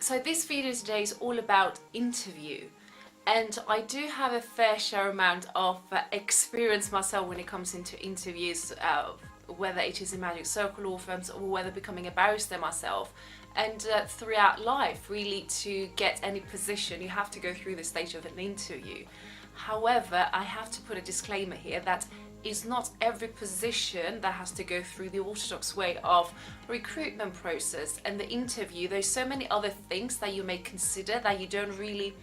So this video today is all about interview, and I do have a fair share amount of experience myself when it comes into interviews, whether it is in Magic Circle law firms or whether becoming a barrister myself. And throughout life, really, to get any position you have to go through the stage of an interview. However, I have to put a disclaimer here that it's not every position that has to go through the orthodox way of recruitment process and the interview. There's so many other things that you may consider that you don't really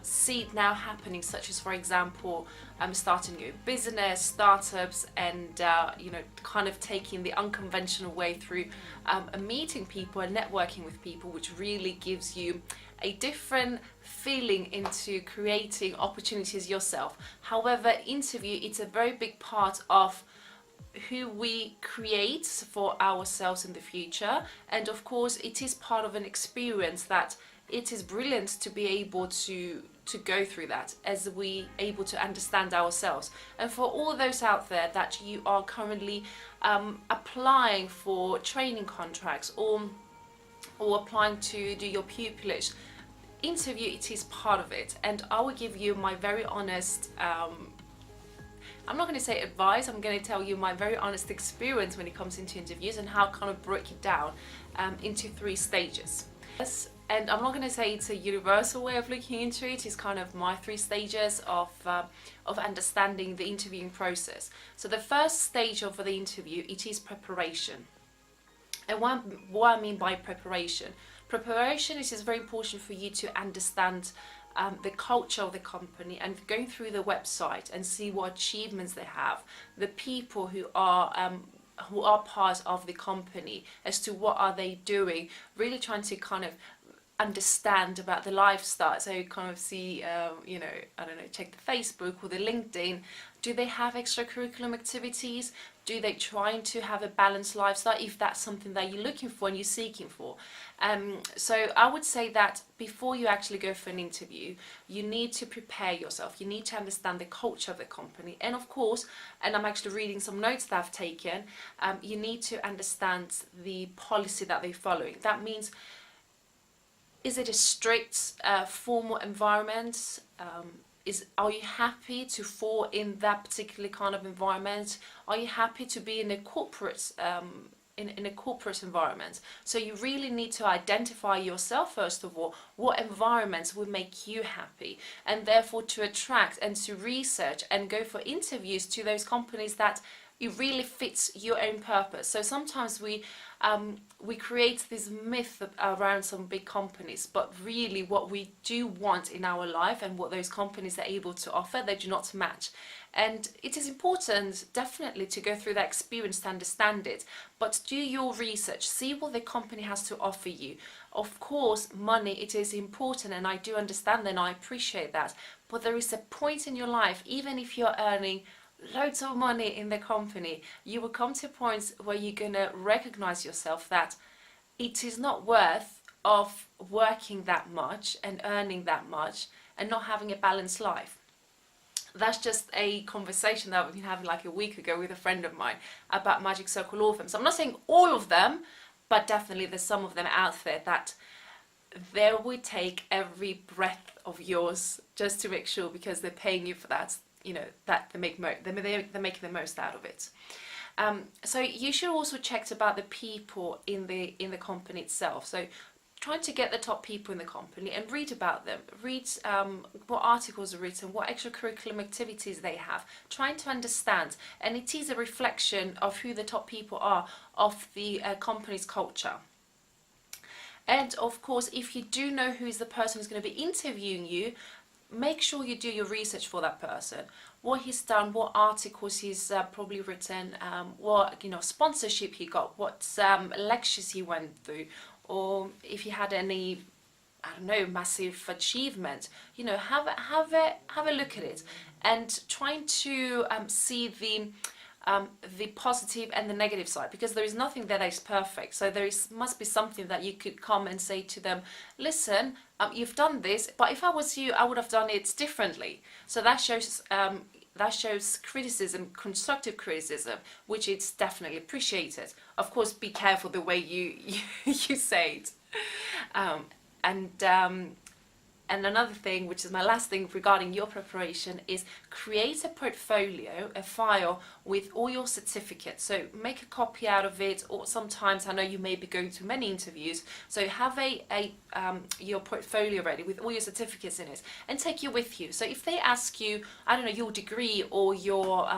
see it now happening, such as, for example, starting your business, startups, and kind of taking the unconventional way through meeting people and networking with people, which really gives you a different feeling into creating opportunities yourself. However, interview, it's a very big part of who we create for ourselves in the future, and of course it is part of an experience that it is brilliant to be able to go through that, as we able to understand ourselves. And for all those out there that you are currently applying for training contracts or applying to do your pupillage, interview, it is part of it. And I will give you my very honest I'm not going to say advice, I'm going to tell you my very honest experience when it comes into interviews and how I kind of break it down into 3 stages. Yes, and I'm not going to say it's a universal way of looking into it. It's kind of my 3 stages of understanding the interviewing process. So the first stage of the interview, it is preparation. And what I mean by preparation, it is very important for you to understand the culture of the company and going through the website and see what achievements they have, the people who are part of the company, as to what are they doing, really trying to kind of understand about the lifestyle. So you kind of see, I don't know, check the Facebook or the LinkedIn. Do they have extracurricular activities? Do they trying to have a balanced lifestyle, if that's something that you're looking for and you're seeking for? So I would say that before you actually go for an interview, you need to prepare yourself. You need to understand the culture of the company. And of course, and I'm actually reading some notes that I've taken, you need to understand the policy that they're following. That means, is it a strict, formal environment? Are you happy to fall in that particular kind of environment? Are you happy to be in a corporate in a corporate environment? So you really need to identify yourself first of all, what environments would make you happy, and therefore to attract and to research and go for interviews to those companies that it really fits your own purpose. So sometimes we create this myth around some big companies, but really what we do want in our life and what those companies are able to offer, they do not match. And it is important, definitely, to go through that experience to understand it, but do your research, see what the company has to offer you. Of course, money, it is important, and I do understand and I appreciate that, but there is a point in your life, even if you're earning loads of money in the company, you will come to points where you're going to recognize yourself that it is not worth of working that much and earning that much and not having a balanced life. That's just a conversation that we've been having like a week ago with a friend of mine about Magic Circle law firms. I'm not saying all of them, but definitely there's some of them out there that they will take every breath of yours just to make sure, because they're paying you for that, that they're making the most out of it. So you should also check about the people in the company itself. So trying to get the top people in the company and read about them, read what articles are written, what extracurricular activities they have, trying to understand. And it is a reflection of who the top people are, of the company's culture. And of course, if you do know who is the person who's going to be interviewing you, make sure you do your research for that person, what he's done, what articles he's probably written, what sponsorship he got, what lectures he went through, or if he had any, I don't know, massive achievement. Have a look at it, and trying to see the positive and the negative side, because there is nothing that is perfect. So must be something that you could come and say to them, listen, you've done this, but if I was you, I would have done it differently. So that shows criticism, constructive criticism, which is definitely appreciated. Of course, be careful the way you you say it. And another thing, which is my last thing regarding your preparation, is create a portfolio, a file with all your certificates. So make a copy out of it, or sometimes I know you may be going to many interviews, so have your portfolio ready with all your certificates in it and take it with you. So if they ask you, I don't know, your degree or your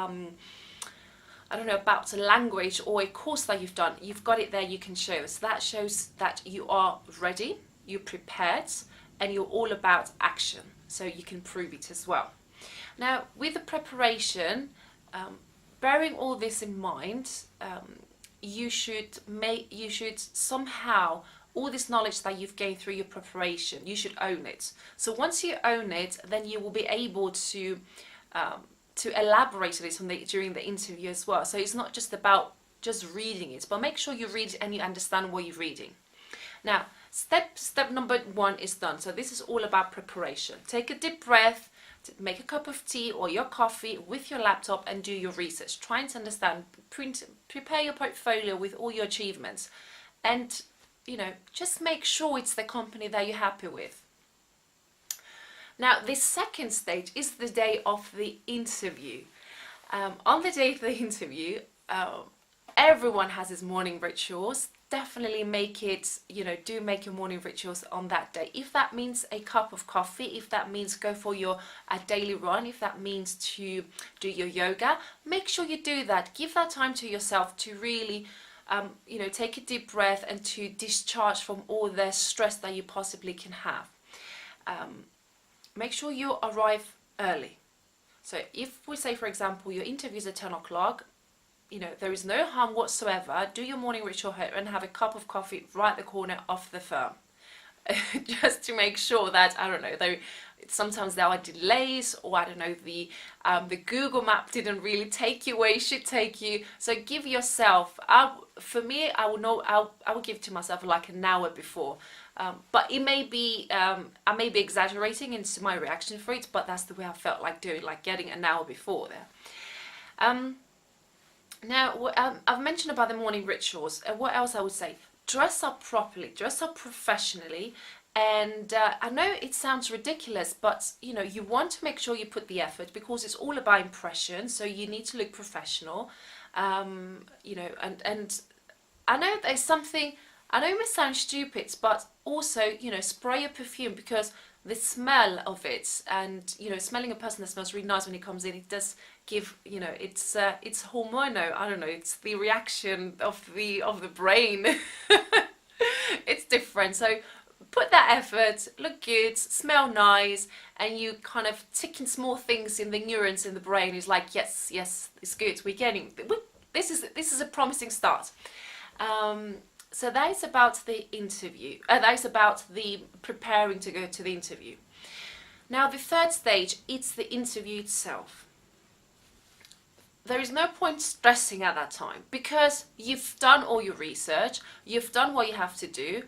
I don't know, about a language or a course that you've done, you've got it there, you can show. So that shows that you are ready, you're prepared, and you're all about action, so you can prove it as well. Now, with the preparation, bearing all this in mind, you should somehow, all this knowledge that you've gained through your preparation, you should own it. So once you own it, then you will be able to elaborate on it during the interview as well. So it's not just about just reading it, but make sure you read it and you understand what you're reading. Now, step number 1 is done. So this is all about preparation. Take a deep breath, make a cup of tea or your coffee with your laptop and do your research. Trying to understand, prepare your portfolio with all your achievements, and just make sure it's the company that you're happy with. Now, this second stage is the day of the interview. On the day of the interview, everyone has his morning rituals. Definitely make it, do make your morning rituals on that day. If that means a cup of coffee, if that means go for your daily run, if that means to do your yoga, make sure you do that. Give that time to yourself to really, take a deep breath and to discharge from all the stress that you possibly can have. Make sure you arrive early. So if we say, for example, your interview is at 10 o'clock, there is no harm whatsoever. Do your morning ritual and have a cup of coffee right at the corner of the firm. Just to make sure that, I don't know, sometimes there are delays, or I don't know, the Google map didn't really take you where it should take you. So give yourself, for me, I will give to myself like an hour before. But it may be, I may be exaggerating into my reaction for it, but that's the way I felt like doing, like getting an hour before there. Now, I've mentioned about the morning rituals. What else I would say? Dress up properly, dress up professionally. And I know it sounds ridiculous, but you want to make sure you put the effort, because it's all about impression. So you need to look professional. And I know there's something, I know it may sound stupid, but also, spray a perfume, because the smell of it, and smelling a person that smells really nice when he comes in, it does give, it's hormonal. I don't know, it's the reaction of the brain. It's different. So put that effort, look good, smell nice, and you kind of ticking small things in the neurons in the brain. Is like, yes, it's good. We're getting, this is a promising start. So that is about the interview. That is about the preparing to go to the interview. Now, the third stage, it's the interview itself. There is no point stressing at that time, because you've done all your research, you've done what you have to do,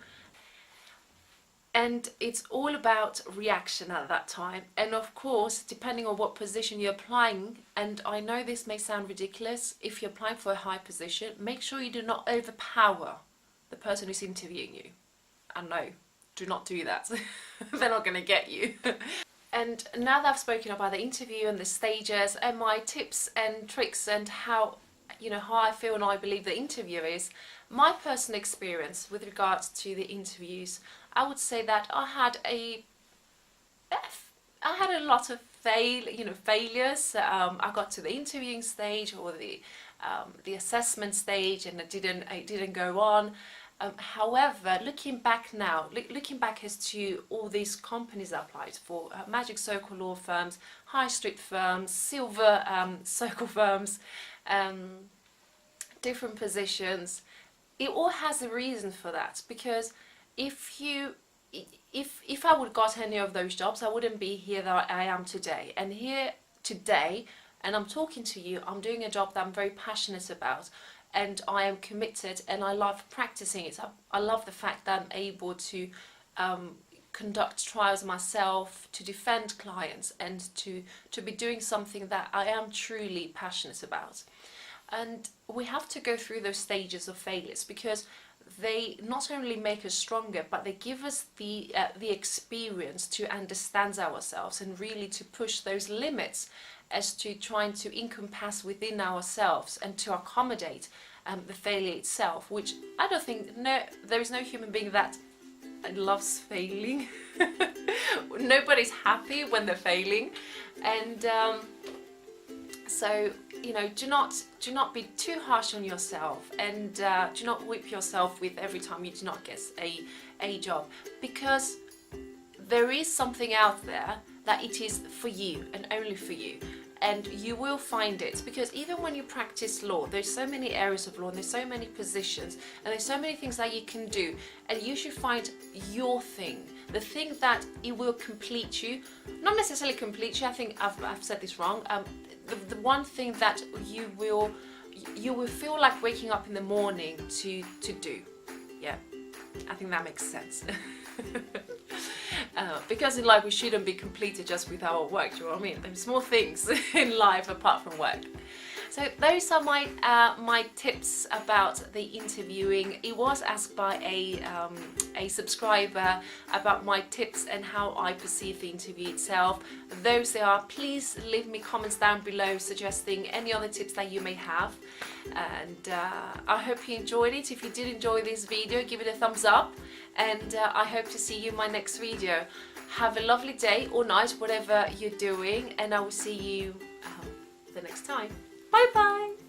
and it's all about reaction at that time. And of course, depending on what position you're applying, and I know this may sound ridiculous, if you're applying for a high position, make sure you do not overpower the person who's interviewing you. And no, do not do that. They're not going to get you. And now that I've spoken about the interview and the stages and my tips and tricks and how I feel and I believe the interview is, my personal experience with regards to the interviews, I would say that I had a lot of failures. I got to the interviewing stage or the assessment stage, and it didn't go on. However, looking back now, looking back as to all these companies I applied for, Magic Circle law firms, high street firms, silver circle firms, different positions, it all has a reason for that. Because if I would got any of those jobs, I wouldn't be here that I am today. And here today, and I'm talking to you, I'm doing a job that I'm very passionate about, and I am committed, and I love practicing it. I love the fact that I'm able to conduct trials myself, to defend clients, and to be doing something that I am truly passionate about. And we have to go through those stages of failures, because they not only make us stronger, but they give us the experience to understand ourselves and really to push those limits as to trying to encompass within ourselves and to accommodate the failure itself, which I don't think, there is no human being that loves failing. Nobody's happy when they're failing, and so, you know, do not be too harsh on yourself, and do not whip yourself with every time you do not get a job, because there is something out there that it is for you and only for you, and you will find it. Because even when you practice law, there's so many areas of law and there's so many positions and there's so many things that you can do, and you should find your thing, the thing that it will complete you. Not necessarily complete you, I think I've said this wrong. The one thing that you will feel like waking up in the morning to do. Yeah, I think that makes sense. Because in life we shouldn't be completed just with our work, do you know what I mean? There's more things in life apart from work. So those are my tips about the interviewing. It was asked by a subscriber about my tips and how I perceive the interview itself. Those they are. Please leave me comments down below suggesting any other tips that you may have. And I hope you enjoyed it. If you did enjoy this video, give it a thumbs up. And I hope to see you in my next video. Have a lovely day or night, whatever you're doing, and I will see you the next time. Bye bye!